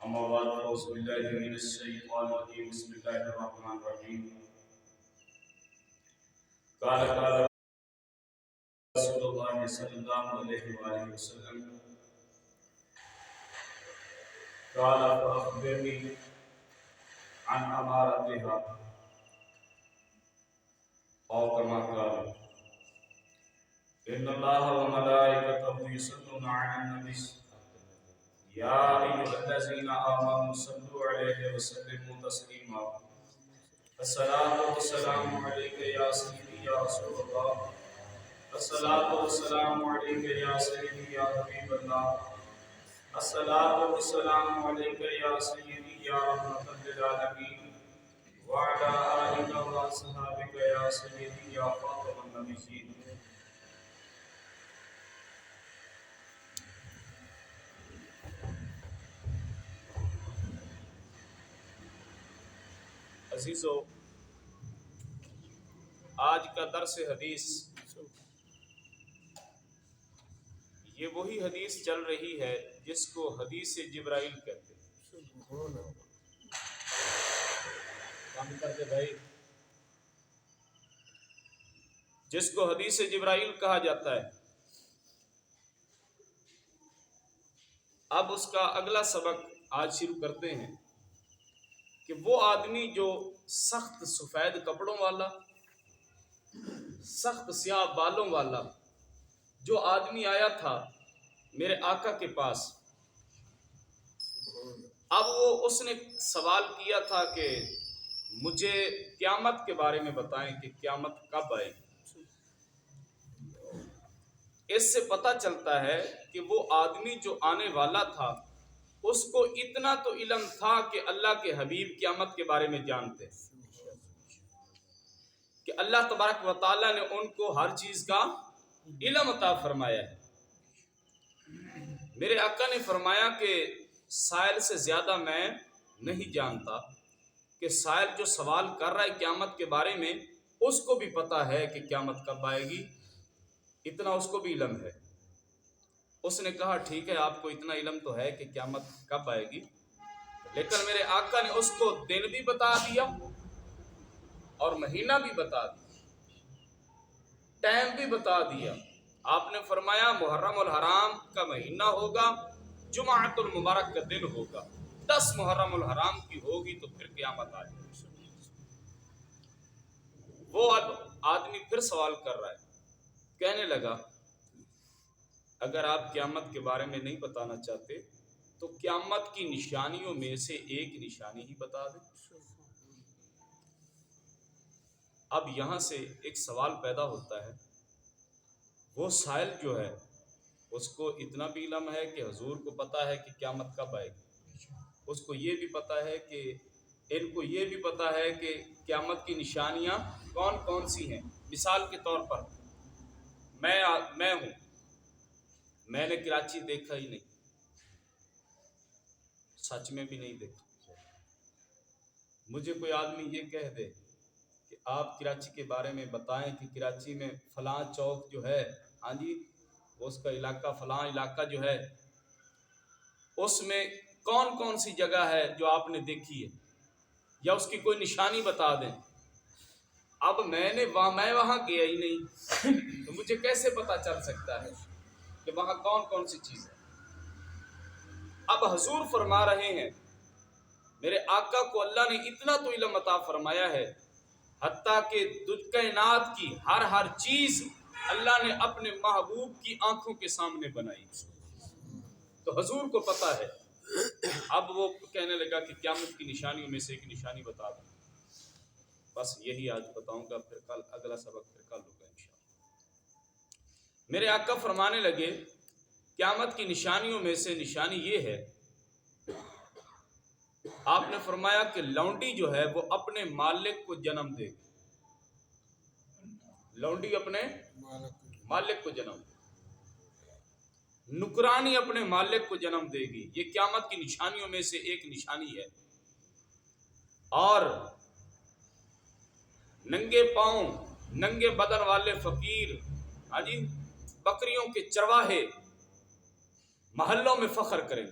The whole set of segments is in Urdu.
أما بعد فأعوذ بالله من الشيطان الرجيم بسم الله الرحمن الرحيم قال رسول الله صلى الله عليه وآله وسلم قال فأخبرني عن أمارتها أو كما قال إن الله وملائكته يصلون على النبي يا أيها الذين آمنوا صلوا عليه وسلموا تسليما الصلاة والسلام عليك يا سيدي يا رسول الله الصلاة والسلام عليك يا سيدي يا حبيب الله الصلاة والسلام عليك يا سيدي يا رحمة للعالمين وعلى آلك وأصحابك يا سيدي يا خاتم النبيين. عزیزو، آج کا درس حدیث یہ وہی حدیث چل رہی ہے جس کو حدیث جبرائیل کہتے ہیں. کام کرتے بھائی، جس کو حدیث جبرائیل کہا جاتا ہے. اب اس کا اگلا سبق آج شروع کرتے ہیں کہ وہ آدمی جو سخت سفید کپڑوں والا، سخت سیاہ بالوں والا جو آدمی آیا تھا میرے آقا کے پاس، اب اس نے سوال کیا تھا کہ مجھے قیامت کے بارے میں بتائیں کہ قیامت کب آئے. اس سے پتہ چلتا ہے کہ وہ آدمی جو آنے والا تھا اس کو اتنا تو علم تھا کہ اللہ کے حبیب قیامت کے بارے میں جانتے کہ اللہ تبارک و تعالیٰ نے ان کو ہر چیز کا علم عطا فرمایا ہے. میرے آقا نے فرمایا کہ سائل سے زیادہ میں نہیں جانتا، کہ سائل جو سوال کر رہا ہے قیامت کے بارے میں اس کو بھی پتہ ہے کہ قیامت کب آئے گی، اتنا اس کو بھی علم ہے. اس نے کہا ٹھیک ہے، آپ کو اتنا علم تو ہے کہ قیامت کب آئے گی، لیکن میرے آقا نے اس کو دن بھی بتا دیا اور مہینہ بھی بتا دیا، ٹائم بھی بتا دیا. آپ نے فرمایا محرم الحرام کا مہینہ ہوگا، جمعۃ المبارک کا دن ہوگا، 10 محرم الحرام کی ہوگی تو پھر قیامت آ جائے گی. وہ آدمی پھر سوال کر رہا ہے، کہنے لگا اگر آپ قیامت کے بارے میں نہیں بتانا چاہتے تو قیامت کی نشانیوں میں سے ایک نشانی ہی بتا دیں. اب یہاں سے ایک سوال پیدا ہوتا ہے، وہ سائل جو ہے اس کو اتنا بھی علم ہے کہ حضور کو پتہ ہے کہ قیامت کب آئے گی، اس کو یہ بھی پتہ ہے کہ ان کو یہ بھی پتہ ہے کہ قیامت کی نشانیاں کون کون سی ہیں. مثال کے طور پر میں ہوں، میں نے کراچی دیکھا ہی نہیں، سچ میں بھی نہیں دیکھا. مجھے کوئی آدمی یہ کہہ دے کہ آپ کراچی کے بارے میں بتائیں کہ کراچی میں فلاں چوک جو ہے، ہاں جی اس کا علاقہ، فلاں علاقہ جو ہے اس میں کون کون سی جگہ ہے جو آپ نے دیکھی ہے، یا اس کی کوئی نشانی بتا دیں. اب میں وہاں گیا ہی نہیں تو مجھے کیسے پتہ چل سکتا ہے کہ وہاں کون کون سی چیز ہے. اب حضور فرما رہے ہیں میرے آقا کو اللہ نے اتنا تو علم عطا فرمایا ہے، حتیٰ کہ کائنات کی ہر چیز اللہ نے اپنے محبوب کی آنکھوں کے سامنے بنائی، تو حضور کو پتہ ہے. اب وہ کہنے لگا کہ قیامت کی نشانیوں میں سے ایک نشانی بتا دوں. بس یہی آج بتاؤں گا، پھر کل اگلا سبق پھر کل ہوگا انشاءاللہ. میرے آقا فرمانے لگے قیامت کی نشانیوں میں سے نشانی یہ ہے، آپ نے فرمایا کہ لونڈی جو ہے وہ اپنے مالک کو جنم دے گی. لونڈی اپنے مالک کو جنم دے گی، نکرانی اپنے مالک کو جنم دے گی. یہ قیامت کی نشانیوں میں سے ایک نشانی ہے. اور ننگے پاؤں، ننگے بدن والے فقیر، ہاں جی بکریوں کے چرواہے محلوں میں فخر کریں گے.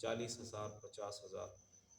40,000 50,000,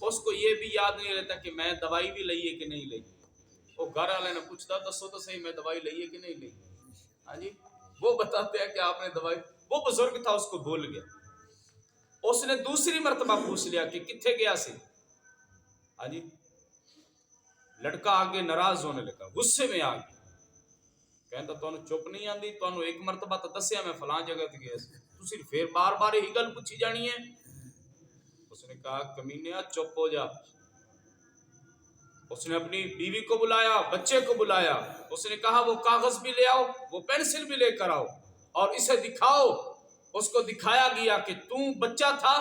اس کو یہ بھی یاد نہیں رہتا کہ میں دوائی بھی لئی ہے کہ نہیں لئی. وہ گھر والے نے پوچھتا دسو تو صحیح میں دوائی لئی ہے کہ نہیں لئی. ہاں جی وہ بتاتے ہیں کہ آپ نے دوائی. وہ بزرگ تھا اس کو بھول گیا. اس نے دوسری مرتبہ پوچھ لیا کہ کتنے گیا سی. ہاں جی لڑکا آگے ناراض ہونے لگا, غصے میں آ گیا. کہتا تو چپ نہیں آتی, تو ایک مرتبہ تو دسیا میں فلاں جگہ تے گیا سی, تسی پھر بار بار یہی گل پوچھی جانی ہے. اس نے کہا کمینیا چپ ہو جا. اس نے اپنی بیوی کو بلایا, بچے کو بلایا. اس نے کہا وہ کاغذ بھی لے آؤ, وہ پینسل بھی لے کر آؤ اور اسے دکھاؤ. اس کو دکھایا گیا کہ تو بچہ تھا,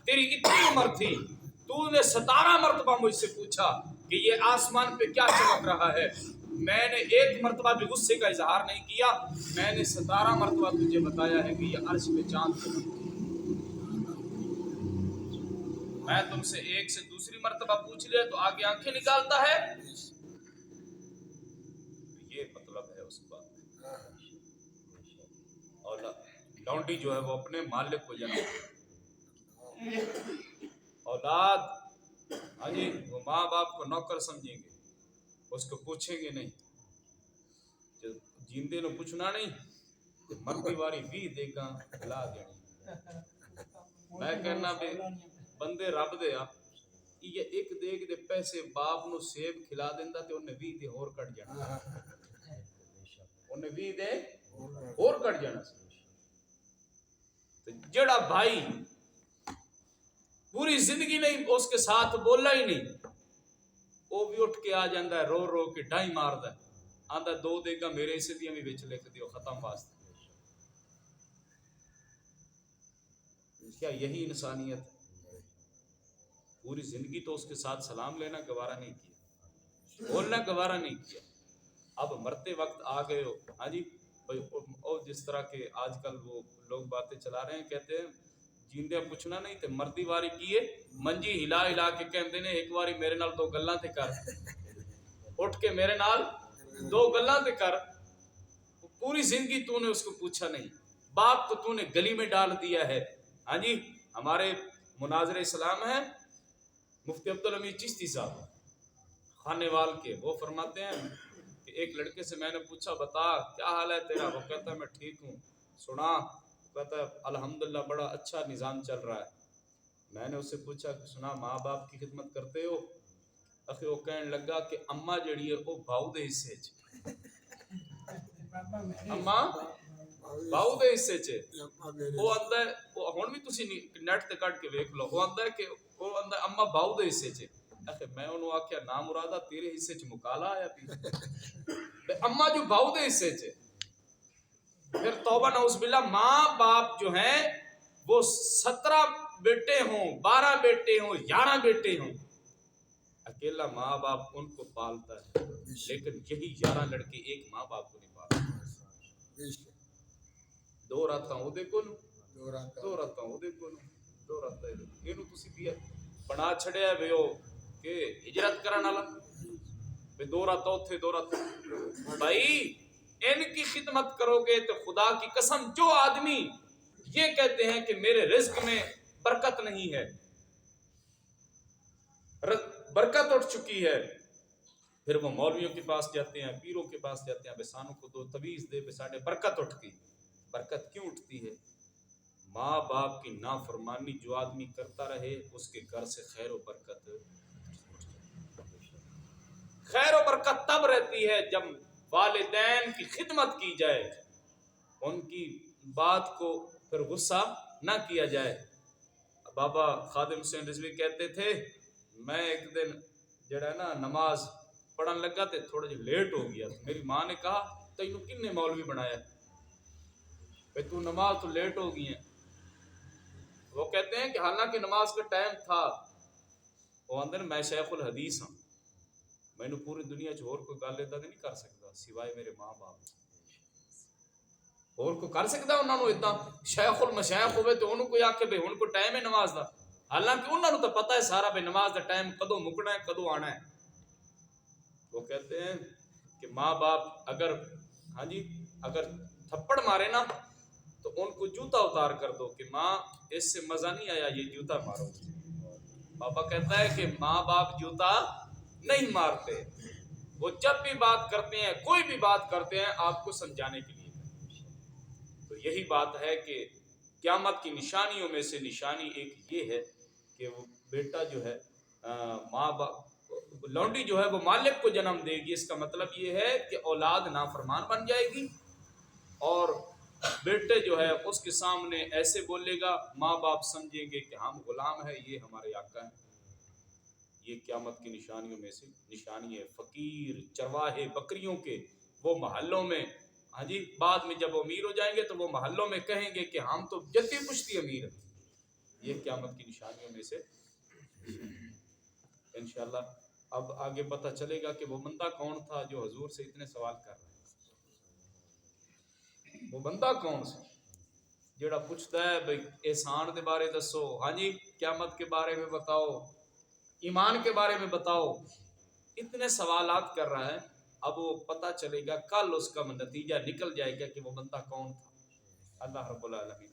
تیری اتنی عمر تھی, تو نے 17 مرتبہ مجھ سے پوچھا کہ یہ آسمان پہ کیا چمک رہا ہے. میں نے ایک مرتبہ بھی غصے کا اظہار نہیں کیا. میں نے 17 مرتبہ تجھے بتایا ہے کہ یہ عرش پہ چاند ہے. میں تم سے ایک سے دوسری مرتبہ پوچھ لیا تو آگے آنکھیں نکالتا ہے. یہ مطلب ہے اس بات. اور لونڈی جو ہے وہ اپنے مالک کو جانتی ہے. اولاد ہاں جی وہ ماں باپ کو نوکر سمجھیں گے, اس کو پوچھیں گے نہیں. جیندے نو پوچھنا نہیں, مرتی واری بھی دے گا لا دینی. میں کہنا بھی بندے رب دے آپ یہ ایک دیکھ دے پیسے باپ نو سیب کھلا دیندا تے انہیں 20 دے اور کٹ جانا. انہیں 20 دے اور کٹ جانا. جڑا بھائی پوری زندگی نہیں اس کے ساتھ بولا ہی نہیں, وہ بھی اٹھ کے آ جاندہ ہے رو رو کے ڈائی ماردا ہے. آندہ 2 دے گا میرے اسے دیا بھی بچ لکھ دیو ختم واسطے. کیا یہی انسانیت؟ پوری زندگی تو اس کے ساتھ سلام لینا گوارا نہیں کیا, بولنا گوارا نہیں کیا. اب مرتے وقت آ گئے ہو. ہاں جی اور جس طرح کے آج کل وہ لوگ باتیں چلا رہے ہیں, کہتے ہیں جیندے پوچھنا نہیں تے مردی واری کیے منجی ہلا ہلا کے کہندے نے ایک واری میرے نال 2 گلاں تے کر, اٹھ کے میرے نال 2 گلاں تے کر. پوری زندگی تو نے اس کو پوچھا نہیں. باپ کو تو نے گلی میں ڈال دیا ہے. ہاں جی ہمارے مناظر اسلام ہیں مفتی عبدالحمید چشتی صاحب خانے وال کے, وہ فرماتے ہیں کہ ایک لڑکے سے میں نے پوچھا بتا کیا حال ہے تیرا. وہ کہتا ہے میں ٹھیک ہوں. سنا, کہتا ہے الحمدللہ بڑا اچھا نظام چل رہا ہے. میں نے اس سے پوچھا کہ سنا ماں باپ کی خدمت کرتے ہو؟ اخی وہ کہنے لگا کہ اماں جڑی ہے وہ باؤ دے حصے چ, اماں باؤ دے حصے چ. وہ آندا ہے وہ ہن بھی تسی نیٹ تے کڈ کے ویکھ لو, وہ آندا ہے کہ وہ آندا اماں باؤ دے حصے چ. اخی میں انہوں آکھیا نا مرادہ تیرے حصے چ مکالا آیا پی اماں جو باؤ دے حصے چ. پھر توبہ نعوذ باللہ ماں باپ جو ہیں وہ 17 بیٹے ہوں 12 بیٹے ہوں 11 بیٹے ہوں, اکیلا ماں باپ ان کو پالتا ہے. لیکن یہی 11 لڑکے ایک ماں باپ کو نہیں پالتے. 2 راتاں او دے کول 2 راتاں او دے کول 2 راتاں اینو تسی بھی بنا چھڑیا ویو کہ ہجرت کرن والا بے 2 راتاں اوتھے 2 راتاں. بھائی ان کی خدمت کرو گے تو خدا کی قسم جو آدمی یہ کہتے ہیں کہ میرے رزق میں برکت نہیں ہے, برکت اٹھ چکی ہے, پھر وہ مولویوں کے پاس جاتے ہیں پیروں کے پاس جاتے ہیں بے سانوں کو 2 تویز دے بے ساڈے برکت اٹھ گئی. برکت کیوں اٹھتی ہے؟ ماں باپ کی نافرمانی جو آدمی کرتا رہے اس کے گھر سے خیر و برکت. خیر و برکت تب رہتی ہے جب والدین کی خدمت کی جائے, ان کی بات کو پھر غصہ نہ کیا جائے. بابا خادم حسین رضوی کہتے تھے میں ایک دن جڑا نا نماز پڑھن لگا تے تھوڑا جہا لیٹ ہو گیا. میری ماں نے کہا تینوں کن نے مولوی بنایا بھئی تو نماز تو لیٹ ہو گئی ہیں. وہ کہتے ہیں کہ حالانکہ نماز کا ٹائم تھا, وہ اندر میں شیخ الحدیث ہوں, میں نے پوری دنیا چ اور کوئی گل ادا نہیں کر سکتا سوائے میرے ماں باپ. اور کوئی کر سکتا انہوں نے اتنا شیخ المشایخ ہوئے تو انہوں کوئی آکھے بھئی ان کو ٹائم ہے نماز دا, حالانکہ انہوں نے تو پتہ ہے سارا بھئی نماز دا ٹائم کدوں مکنا ہے کدوں آنا ہے. وہ کہتے ہیں کہ ماں باپ اگر ہاں جی اگر تھپڑ مارے نا تو ان کو جوتا اتار کر دو کہ ماں اس سے مزہ نہیں آیا یہ جوتا مارو. پاپا کہتا ہے کہ ماں باپ جوتا نہیں مارتے، وہ جب بھی بات کرتے ہیں، کوئی بھی بات کرتے ہیں، آپ کو سمجھانے کے لیے۔ تو یہی بات ہے کہ قیامت کی نشانیوں میں سے نشانی ایک یہ ہے کہ وہ بیٹا جو ہے ماں باپ، لونڈی جو ہے وہ مالک کو جنم دے گی، اس کا مطلب یہ ہے کہ اولاد نافرمان بن جائے گی، اور بیٹے جو ہے اس کے سامنے ایسے بولے گا، ماں باپ سمجھیں گے کہ ہم غلام ہیں، یہ ہمارے آقا ہیں۔ یہ قیامت کی نشانیوں میں سے نشانی ہے۔ فقیر چرواہے بکریوں کے وہ محلوں میں، ہاں جی، بعد میں جب وہ امیر ہو جائیں گے تو وہ محلوں میں کہیں گے کہ ہم تو جدی پشتی امیر ہیں۔ یہ قیامت کی نشانیوں میں سے انشاءاللہ اب آگے پتہ چلے گا کہ وہ بندہ کون تھا جو حضور سے اتنے سوال کر رہا ہے۔ وہ بندہ کون سا جڑا پوچھتا ہے بھئی احسان دے بارے دسو، ہاں جی، قیامت کے بارے میں بتاؤ، ایمان کے بارے میں بتاؤ، اتنے سوالات کر رہا ہے۔ اب وہ پتہ چلے گا، کل اس کا نتیجہ نکل جائے گا کہ وہ بندہ کون تھا۔ اللہ رب العالمین